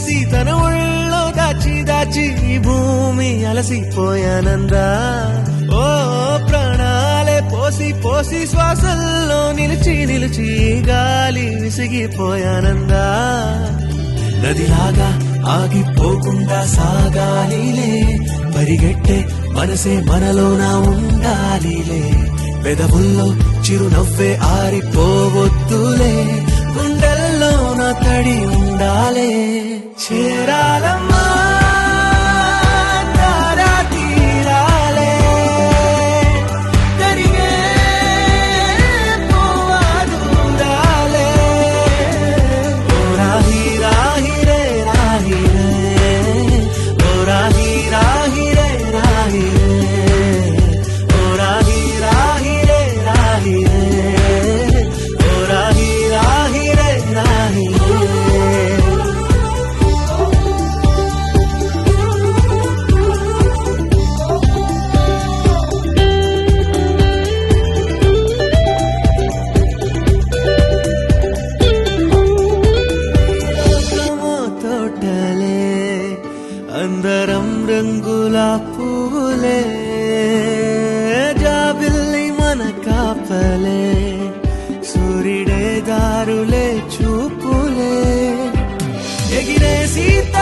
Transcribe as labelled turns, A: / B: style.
A: చూసి తన ఒళ్ళో దాచి దాచి ఈ భూమి అలసిపోయానందా. ఓ ప్రాణాలే పోసి పోసి శ్వాసల్లో నిలిచి నిలిచి గాలి విసిగిపోయానందా. నదిలాగా ఆగిపోకుండా సాగాలిలే, పరిగెట్టే మనసే మనలోన ఉండాలిలే. పెదవుల్లో చిరునవ్వే ఆరిపోవద్దులే, గుండెల్లో నా తడి ఉండాలే. చేరాలమ్మా తారా తీరాలే, కరిగే పోవా దూరాలే. ఓ రాహి రాహి రే రాహి రే, ఓ రాహి రాహి రే రాహి రే, ఓ రాహి రాహి రే రాహి రే, ఓ రాహి రాహి రే రాహి రే. తోటలే అందరం రంగుల పువ్వులే, జాబిల్లి మన కాపలే, సూర్యుడే దారులే చూపులే. ఎగిరే సీత